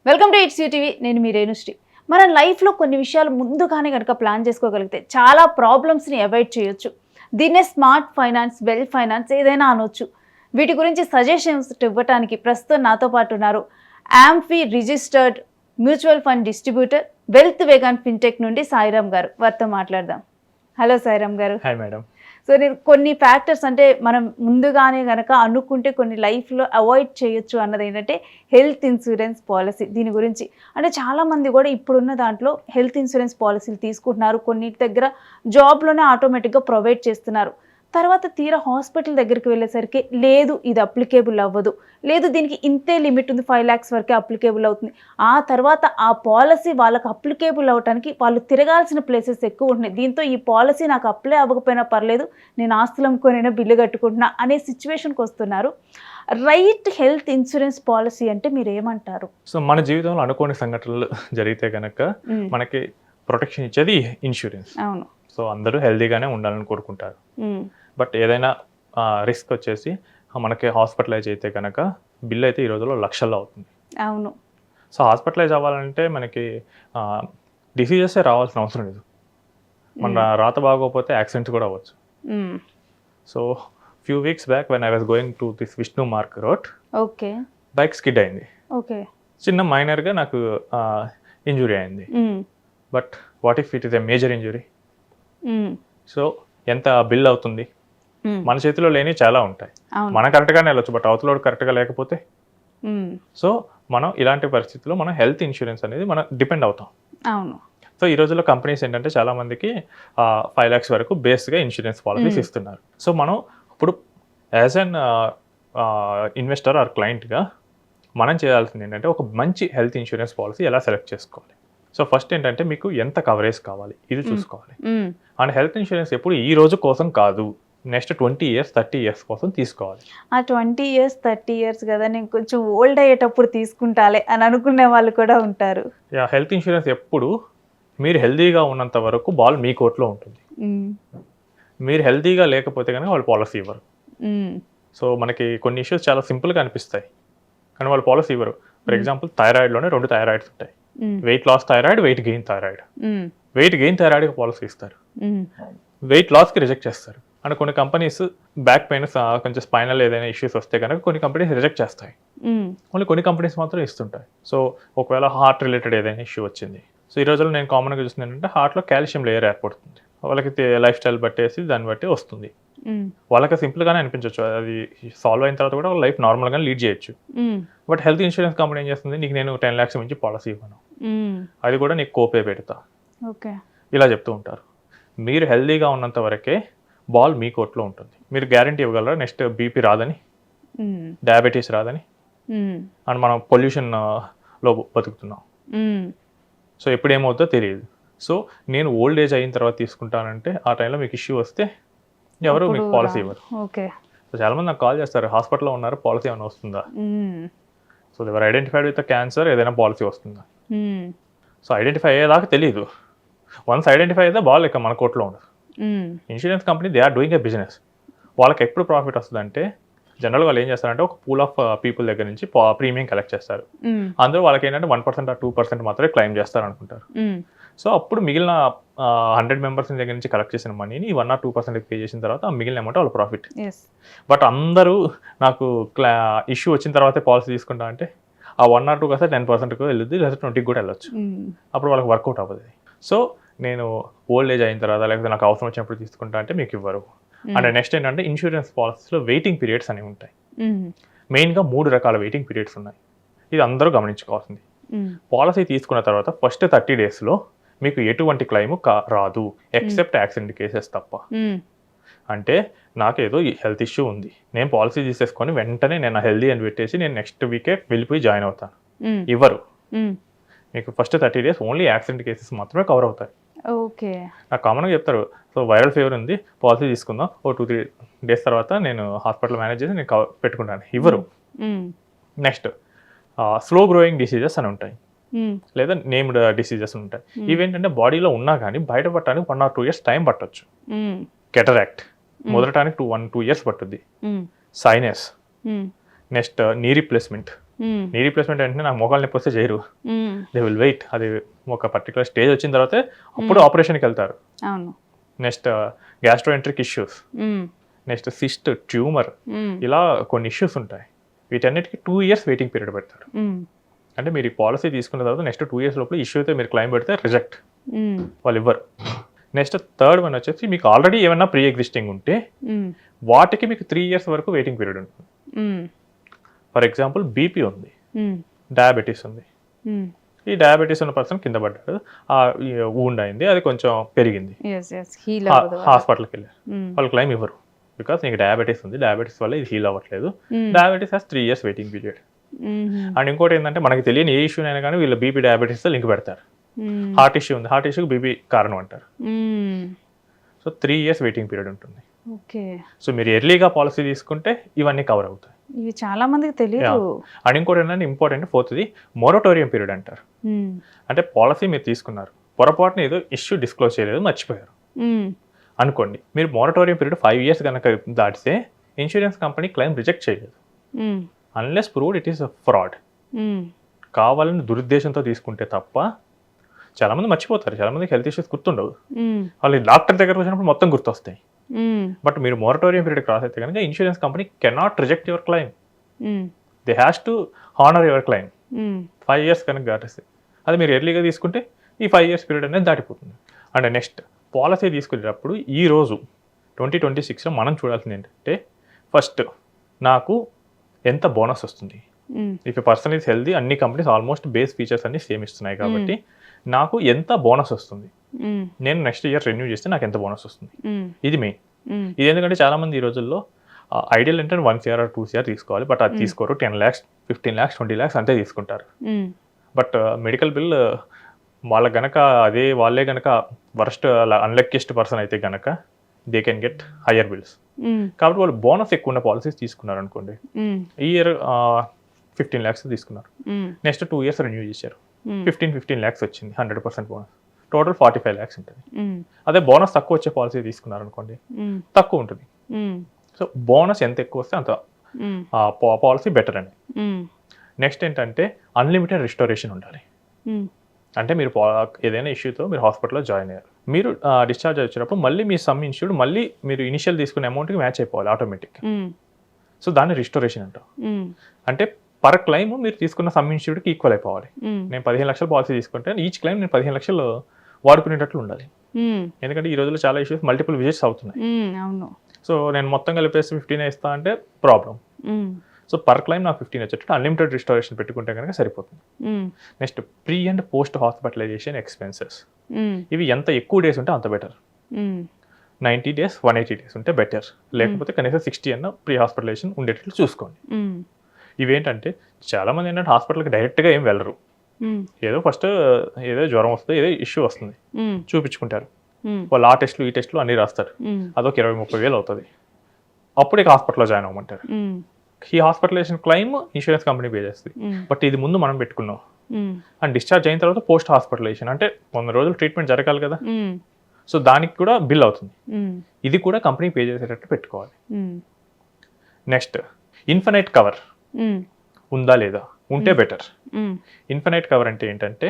Welcome to it's UTV. నేను మీ రేణుశ్రీ. మన లైఫ్లో కొన్ని విషయాలు ముందుగానే కనుక ప్లాన్ చేసుకోగలిగితే చాలా ప్రాబ్లమ్స్ని అవాయిడ్ చేయొచ్చు. దీన్నే స్మార్ట్ ఫైనాన్స్, వెల్ ఫైనాన్స్ ఏదైనా అనొచ్చు. వీటి గురించి సజెషన్స్ ఇవ్వడానికి ప్రస్తుతం నాతో పాటు ఉన్నారు amphi registered mutual fund distributor, wealth vegan fintech నుండి సాయిరామ్ గారు. వారితో మాట్లాడదాం. హలో సాయిరామ్ గారు. Hi madam. సో నేను కొన్ని ఫ్యాక్టర్స్ అంటే మనం ముందుగానే కనుక అనుకుంటే కొన్ని లైఫ్లో అవాయిడ్ చేయొచ్చు అన్నది ఏంటంటే హెల్త్ ఇన్సూరెన్స్ పాలసీ. దీని గురించి అంటే చాలామంది కూడా ఇప్పుడున్న దాంట్లో హెల్త్ ఇన్సూరెన్స్ పాలసీలు తీసుకుంటున్నారు. కొన్నిటి దగ్గర జాబ్లోనే ఆటోమేటిక్గా ప్రొవైడ్ చేస్తున్నారు. తర్వాత తీరా హాస్పిటల్ దగ్గరికి వెళ్ళేసరికి లేదు ఇది అప్లికేబుల్ అవ్వదు, లేదు దీనికి ఇంతే లిమిట్ ఉంది, 5 lakhs వరకే అప్లికేబుల్ అవుతుంది. ఆ తర్వాత ఆ పాలసీ వాళ్ళకి అప్లికేబుల్ అవ్వడానికి వాళ్ళు తిరగాల్సిన ప్లేసెస్ ఎక్కువ ఉంటున్నాయి. దీంతో ఈ పాలసీ నాకు అప్లై అవ్వకపోయినా పర్లేదు, నేను ఆస్తులు అమ్ముకొనైనా బిల్లు కట్టుకుంటున్నా అనే సిచ్యువేషన్కి వస్తున్నారు. రైట్ హెల్త్ ఇన్సూరెన్స్ పాలసీ అంటే మీరు ఏమంటారు? సో మన జీవితంలో అనుకోని సంఘటనలు జరిగితే కనుక మనకి ప్రొటెక్షన్ ఇచ్చేది ఇన్సూరెన్స్. అవును. సో అందరూ హెల్తీగానే ఉండాలని కోరుకుంటారు. బట్ ఏదైనా రిస్క్ వచ్చేసి మనకి హాస్పిటలైజ్ అయితే కనుక బిల్ అయితే ఈ రోజుల్లో లక్షల్లో అవుతుంది. అవును. సో హాస్పిటలైజ్ అవ్వాలంటే మనకి డిసీజెసే రావాల్సిన అవసరం లేదు. మన రాత బాగోకపోతే యాక్సిడెంట్స్ కూడా అవ్వచ్చు. So few weeks back when I was going to this Vishnu mark road, okay, bike skid అయింది. ఓకే, చిన్న మైనర్గా నాకు ఇంజురీ అయింది. But what if it is a major injury? So ఎంత బిల్ అవుతుంది? మన చేతిలో లేని చాలా ఉంటాయి. మనం కరెక్ట్గానే వెళ్ళొచ్చు, బట్ అవతలోడు కరెక్ట్గా లేకపోతే. సో మనం ఇలాంటి పరిస్థితుల్లో మనం హెల్త్ ఇన్సూరెన్స్ అనేది మనం డిపెండ్ అవుతాం. అవును. సో ఈ రోజుల్లో కంపెనీస్ ఏంటంటే చాలా మందికి 5 lakhs వరకు బేస్గా ఇన్సూరెన్స్ పాలసీస్ ఇస్తున్నారు. సో మనం ఇప్పుడు యాజ్ అన్ ఇన్వెస్టర్ ఆర్ క్లయింట్గా మనం చేయాల్సింది ఏంటంటే ఒక మంచి హెల్త్ ఇన్సూరెన్స్ పాలసీ ఎలా సెలెక్ట్ చేసుకోవాలి. సో ఫస్ట్ ఏంటంటే మీకు ఎంత కవరేజ్ కావాలి ఇది చూసుకోవాలి. అండ్ హెల్త్ ఇన్సూరెన్స్ ఎప్పుడు ఈ రోజు కోసం కాదు, నెక్స్ట్ 20 years 30 years కోసం తీసుకోవాలి. ఆ 20 years 30 years కదా, నేను కొంచెం ఓల్డ్ అయ్యేటప్పుడు తీసుకుంటాలే అని అనుకునే వాళ్ళు కూడా ఉంటారు. హెల్త్ ఇన్సూరెన్స్ ఎప్పుడు మీరు హెల్తీగా ఉన్నంత వరకు బాల్ మీ కోర్టులో ఉంటుంది. మీరు హెల్తీగా లేకపోతే కనుక వాళ్ళు పాలసీ ఇవ్వరు. సో మనకి కొన్ని ఇష్యూస్ చాలా సింపుల్గా అనిపిస్తాయి కానీ వాళ్ళు పాలసీ ఇవ్వరు. ఫర్ ఎగ్జాంపుల్ థైరాయిడ్లోనే 2 థైరాయిడ్స్ ఉంటాయి. Weight loss thyroid, weight gain thyroid. Weight gain థైరాయిడ్కి పాలసీ ఇస్తారు, వెయిట్ లాస్కి రిజెక్ట్ చేస్తారు. అండ్ కొన్ని కంపెనీస్ బ్యాక్ పెయిన్, కొంచెం స్పైనల్ ఏదైనా ఇష్యూస్ వస్తే కనుక కొన్ని కంపెనీస్ రిజెక్ట్ చేస్తాయి. ఓన్లీ కొన్ని కంపెనీస్ మాత్రం ఇస్తుంటాయి. సో ఒకవేళ హార్ట్ రిలేటెడ్ ఏదైనా ఇష్యూ వచ్చింది, సో ఈ రోజుల్లో నేను కామన్గా చూస్తుంది ఏంటంటే హార్ట్లో కాల్షియం లేయర్ ఏర్పడుతుంది. వాళ్ళకి లైఫ్ స్టైల్ బట్టేసి దాన్ని బట్టి వస్తుంది. వాళ్ళకి సింపుల్గానే అనిపించవచ్చు, అది సాల్వ్ అయిన తర్వాత కూడా లైఫ్ నార్మల్గానే లీడ్ చేయొచ్చు. బట్ హెల్త్ ఇన్సూరెన్స్ కంపెనీ ఏం చేస్తుంది, నీకు నేను 10 lakhs మించి పాలసీ ఇవ్వను, అది కూడా నీకు కోపే పెడతా, ఇలా చెప్తూ ఉంటారు. మీరు హెల్తీగా ఉన్నంత వరకే బాల్ మీ కోర్టులో ఉంటుంది. మీరు గ్యారంటీ ఇవ్వగలరా నెక్స్ట్ బీపీ రాదని, డయాబెటీస్ రాదని? అండ్ మనం పొల్యూషన్లో బతుకుతున్నాం. సో ఎప్పుడు ఏమవుతుందో తెలియదు. సో నేను ఓల్డ్ ఏజ్ అయిన తర్వాత తీసుకుంటానంటే ఆ టైంలో మీకు ఇష్యూ వస్తే ఎవరు మీకు పాలసీ ఇవ్వరు. సో చాలా మంది నాకు కాల్ చేస్తారు, హాస్పిటల్లో ఉన్నారు, పాలసీ ఏమైనా వస్తుందా? So they are identified with cancer, ఏదైనా పాలసీ వస్తుందా? సో ఐడెంటిఫై అయ్యేదాకా తెలియదు. వన్స్ ఐడెంటిఫై అయితే బాల్ ఇక మన కోర్టులో ఉండదు. Insurance company they are doing a business. వాళ్ళకి ఎప్పుడు ప్రాఫిట్ వస్తుందంటే జనరల్గా వాళ్ళు ఏం చేస్తారంటే ఒక పూల్ ఆఫ్ పీపుల్ దగ్గర నుంచి ప్రీమియం కలెక్ట్ చేస్తారు. అందులో వాళ్ళకి ఏంటంటే 1% or 2% మాత్రమే క్లెయిమ్ చేస్తారు అనుకుంటారు. సో అప్పుడు మిగిలిన 100 members దగ్గర నుంచి కలెక్ట్ చేసిన మనీని 1 or 2% పే చేసిన తర్వాత ఆ మిగిలిన అమౌంట్ వాళ్ళ ప్రాఫిట్. బట్ అందరూ నాకు ఇష్యూ వచ్చిన తర్వాతే పాలసీ తీసుకుంటా అంటే ఆ 1 or 2 కాస్త 10%కు వెళ్ళొద్దు, లేదా 20% కూడా వెళ్ళొచ్చు. అప్పుడు వాళ్ళకి వర్కౌట్ అవ్వదు. సో నేను ఓల్డ్ ఏజ్ అయిన తర్వాత లేకపోతే నాకు అవసరం వచ్చినప్పుడు తీసుకుంటా అంటే మీకు ఇవ్వరు. అండ్ నెక్స్ట్ ఏంటంటే ఇన్సూరెన్స్ పాలసీలో వెయిటింగ్ పీరియడ్స్ అనేవి ఉంటాయి. మెయిన్గా 3 రకాల వెయిటింగ్ పీరియడ్స్ ఉన్నాయి. ఇది అందరూ గమనించుకోవాల్సింది. పాలసీ తీసుకున్న తర్వాత ఫస్ట్ 30 daysలో మీకు ఎటువంటి క్లెయిమ్ రాదు, ఎక్సెప్ట్ యాక్సిడెంట్ కేసెస్ తప్ప. అంటే నాకేదో హెల్త్ ఇష్యూ ఉంది, నేను పాలసీ తీసేసుకొని వెంటనే నేను హెల్దీ అని పెట్టేసి నేను నెక్స్ట్ వీకే వెళ్ళిపోయి జాయిన్ అవుతాను, ఇవ్వరు. మీకు first 30 days only accident cases మాత్రమే కవర్ అవుతాయి. నాకు కామన్గా చెప్తారు, సో వైరల్ ఫీవర్ ఉంది, పాలసీ తీసుకుందాం, ఓ 2-3 days తర్వాత నేను హాస్పిటల్ మేనేజ్ చేసి నేను పెట్టుకుంటాను, ఇవ్వరు. నెక్స్ట్ స్లో గ్రోయింగ్ డిసీజెస్ అని ఉంటాయి, లేదా నేమ్డ్ డిసీజెస్ ఉంటాయి. ఇవేంటంటే బాడీలో ఉన్నా కానీ బయటపడటానికి 1 or 2 years టైం పట్టొచ్చు. కెటరాక్ట్ మొదలటానికి 1-2 years పట్టుద్ది. Sinus, next knee replacement, knee replacement వెంటనే నాకు మోకాలు నొప్పి వస్తే చేయరు, దే విల్ వెయిట్. అది ఒక పర్టికులర్ స్టేజ్ వచ్చిన తర్వాతే అప్పుడు ఆపరేషన్కి వెళ్తారు. అవును. Next gastroenteric issues, next cyst, tumour, ఇలా కొన్ని ఇష్యూస్ ఉంటాయి. వీటన్నిటికీ 2 years వెయిటింగ్ పీరియడ్ పెడతారు. అంటే మీరు ఈ పాలసీ తీసుకున్న తర్వాత నెక్స్ట్ 2 years లోపల ఇష్యూ అయితే మీరు క్లైమ్ పెడితే రిజెక్ట్, వాళ్ళు ఇవ్వరు. నెక్స్ట్ థర్డ్ వన్ వచ్చేసి మీకు ఆల్రెడీ ఏమైనా ప్రీ ఎగ్జిస్టింగ్ ఉంటే వాటికి మీకు 3 years వరకు వెయిటింగ్ పీరియడ్ ఉంటుంది. ఫర్ ఎగ్జాంపుల్ బీపీ ఉంది, డయాబెటీస్ ఉంది. ఈ డయాబెటీస్ ఉన్న పర్సన్ కింద పడ్డాడు, ఆ వూండ్ అయింది, అది కొంచెం పెరిగింది, హాస్పిటల్కి వెళ్ళారు, వాళ్ళు క్లైమ్ ఇవ్వరు. బికాస్ నీకు డయాబెటీస్ ఉంది, డయాబెటీస్ వల్ల ఇది హీల్ అవ్వట్లేదు, diabetes has 3 years waiting period. And ఇంకోటి ఏంటంటే మనకి తెలియని ఏ ఇష్యూ అయినా కానీ వీళ్ళు బీపీ డయాబెటీస్తో లింక్ పెడతారు. హార్ట్ ఇష్యూ ఉంది, హార్ట్ ఇష్యూకి బీపీ కారణం అంటారు. సో 3 years వెయిటింగ్ పీరియడ్ ఉంటుంది. సో మీరు ఎర్లీగా పాలసీ తీసుకుంటే ఇవన్నీ కవర్ అవుతాయి. ఇవి చాలా మందికి తెలియదు. అండ్ ఇంకోటి ఏంటంటే ఇంపార్టెంట్ ఫోర్త్ది మొరటోరియం పీరియడ్ అంటారు. అంటే పాలసీ మీరు తీసుకున్నారు, పొరపాటున ఏదో ఇష్యూ డిస్క్లోజ్ చేయలేదు, మర్చిపోయారు అనుకోండి, మీరు మొరటోరియం పీరియడ్ 5 years కనుక దాటితే ఇన్సూరెన్స్ కంపెనీ క్లెయిమ్ రిజెక్ట్ చేయలేదు, unless proved it is fraud. కావాలని దురుద్దేశంతో తీసుకుంటే తప్ప. చాలా మంది మర్చిపోతారు, చాలా మందికి హెల్త్ ఇష్యూస్ గుర్తుండవు, వాళ్ళు డాక్టర్ దగ్గరకు వచ్చినప్పుడు మొత్తం గుర్తొస్తాయి. బట్ మీరు మొరటోరియం పీరియడ్ క్రాస్ అయితే కనుక insurance company cannot reject your claim, they has to honour your claim. 5 years కనుక దాటిస్తే, అది మీరు ఎర్లీగా తీసుకుంటే ఈ 5 years పీరియడ్ అనేది దాటిపోతుంది. అండ్ నెక్స్ట్ పాలసీ తీసుకునేటప్పుడు ఈ రోజు 2026లో మనం చూడాల్సింది ఏంటంటే, ఫస్ట్ నాకు ఎంత బోనస్ వస్తుంది. If a person is healthy, అన్ని కంపెనీస్ ఆల్మోస్ట్ బేస్ ఫీచర్స్ అన్ని సేమ్ ఇస్తున్నాయి కాబట్టి నాకు ఎంత బోనస్ వస్తుంది, నేను నెక్స్ట్ ఇయర్ రెన్యూ చేస్తే నాకు ఎంత బోనస్ వస్తుంది, ఇది మెయిన్. ఇది ఎందుకంటే చాలా మంది ఈ రోజుల్లో ఐడియల్ అంటే 1 CR or 2 CR తీసుకోవాలి, బట్ అది తీసుకోరు. 10 lakhs, 15 lakhs, 20 lakhs అంతే తీసుకుంటారు. బట్ మెడికల్ బిల్ వాళ్ళే గనక వర్స్ట్ అన్లక్కీస్ట్ పర్సన్ అయితే గనక they can get higher bills. కాబట్టి వాళ్ళు బోనస్ ఎక్కువ ఉన్న పాలసీస్ తీసుకున్నారు అనుకోండి, ఈ ఇయర్ 15 lakhs తీసుకున్నారు, నెక్స్ట్ 2 years రెన్యూ చేశారు, 15 lakhs వచ్చింది, 100% బోనస్, టోటల్ 45 lakhs ఉంటుంది. అదే బోనస్ తక్కువ వచ్చే పాలసీ తీసుకున్నారు అనుకోండి, తక్కువ ఉంటుంది. సో బోనస్ ఎంత ఎక్కువ వస్తే అంత పాలసీ బెటర్ అని. నెక్స్ట్ ఏంటంటే అన్లిమిటెడ్ రిస్టోరేషన్ ఉండాలి. అంటే మీరు ఏదైనా ఇష్యూతో మీరు హాస్పిటల్లో జాయిన్ అయ్యారు, మీరు డిశ్చార్జ్ వచ్చినప్పుడు మళ్ళీ మీ సమ్ ఇన్సూర్డ్ మళ్ళీ మీరు ఇనిషియల్ తీసుకునే అమౌంట్కి మ్యాచ్ అయిపోవాలి ఆటోమేటిక్. సో దాన్ని రిస్టోరేషన్ అంటాం. అంటే పర్ క్లైమ్ మీరు తీసుకున్న సమ్ ఇన్సూర్డ్కి ఈక్వల్ అయిపోవాలి. నేను 15 లక్షల పాలసీ తీసుకుంటే ఈచ్ క్లైమ్ నేను 15 లక్షలు వాడుకునేటట్లు ఉండాలి. ఎందుకంటే ఈ రోజుల్లో చాలా ఇష్యూస్ మల్టిపుల్ విజిట్స్ అవుతున్నాయి. సో నేను మొత్తం కలిపేసి 15 ఇస్తా అంటే ప్రాబ్లం. సో పర్ క్లైమ్ నాకు 15 వచ్చేటట్టు అన్లిమిటెడ్ రిస్టోరేషన్ పెట్టుకుంటే కనుక సరిపోతుంది. Next pre and post hospitalisation expenses, ఇవి ఎంత ఎక్కువ డేస్ ఉంటే అంత బెటర్. 90 days, 180 days ఉంటే బెటర్, లేకపోతే కనీసం 60 అన్న ప్రీ హాస్పిటలైజేషన్ ఉండేటట్లు చూసుకోండి. ఇవేంటంటే చాలా మంది ఏంటంటే హాస్పిటల్కి డైరెక్ట్గా ఏం వెళ్ళరు, ఏదో ఫస్ట్ ఏదో జ్వరం వస్తుంది, ఏదో ఇష్యూ వస్తుంది, చూపించుకుంటారు, వాళ్ళు ఆ టెస్ట్లు ఈ టెస్ట్లు అన్నీ రాస్తారు, అదొక 20-30 వేలు అవుతుంది, అప్పుడు ఇక హాస్పిటల్లో జాయిన్ అవ్వమంటారు. ఈ hospitalisation claim insurance company pay చేస్తుంది, బట్ ఇది ముందు మనం పెట్టుకున్నాం. అండ్ డిశ్చార్జ్ అయిన తర్వాత పోస్ట్ హాస్పిటలైజేషన్ అంటే 100 రోజులు ట్రీట్మెంట్ జరగాలి కదా, సో దానికి కూడా బిల్ అవుతుంది, ఇది కూడా కంపెనీ పే చేసేటట్టు పెట్టుకోవాలి. నెక్స్ట్ ఇన్ఫినైట్ కవర్ ఉందా లేదా, ఉంటే బెటర్. ఇన్ఫినైట్ కవర్ అంటే ఏంటంటే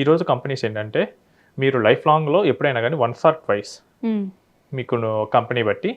ఈరోజు కంపెనీస్ ఏంటంటే మీరు లైఫ్ లాంగ్లో ఎప్పుడైనా కానీ 1 or 2 మీకు కంపెనీ బట్టి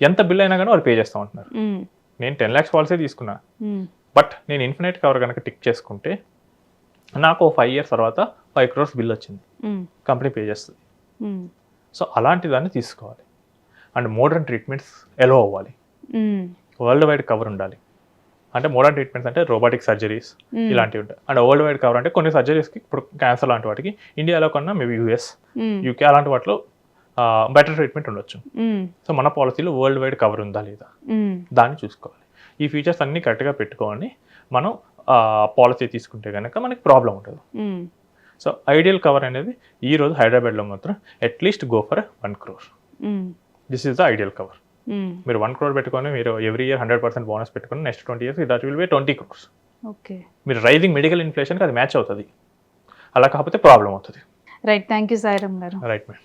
ఎంత బిల్ అయినా కానీ వాళ్ళు పే చేస్తూ ఉంటున్నారు. నేను 10 lakhs పాలసీ తీసుకున్నా, బట్ నేను ఇన్ఫినైట్ కవర్ కనుక టిక్ చేసుకుంటే నాకు 5 years తర్వాత 5 crores బిల్ వచ్చింది, కంపెనీ పే చేస్తుంది. సో అలాంటి దాన్ని తీసుకోవాలి. అండ్ మోడర్న్ ట్రీట్మెంట్స్ ఎలో అవ్వాలి, వరల్డ్ వైడ్ కవర్ ఉండాలి. అంటే మోడర్న్ ట్రీట్మెంట్స్ అంటే రోబోటిక్ సర్జరీస్ ఇలాంటివి ఉంటాయి. అండ్ వరల్డ్ వైడ్ కవర్ అంటే కొన్ని సర్జరీస్కి ఇప్పుడు క్యాన్సర్ లాంటి వాటికి ఇండియాలో కన్నా మేబీ US, UK అలాంటి వాటిలో బెటర్ ట్రీట్మెంట్ ఉండొచ్చు. సో మన పాలసీలో వరల్డ్ వైడ్ కవర్ ఉందా లేదా దాన్ని చూసుకోవాలి. ఈ ఫీచర్స్ అన్ని కరెక్ట్గా పెట్టుకోవాలి, మనం పాలసీ తీసుకుంటే కనుక మనకి ప్రాబ్లం ఉంటుంది. సో ఐడియల్ కవర్ అనేది ఈ రోజు హైదరాబాద్లో మాత్రం at least go for 1 crore. This is the ideal cover. మీరు 1 crore పెట్టుకొని మీరు ఎవ్రీ ఇయర్ 100% బోనస్ పెట్టుకొని next 20 years that will be 20 crores. మీరు రైజింగ్ మెడికల్ ఇన్ఫ్లేషన్కి అది మ్యాచ్ అవుతుంది, అలా కాకపోతే ప్రాబ్లం అవుతుంది. రైట్, థ్యాంక్ యూ సాయిరామ్ గారు. Right madam.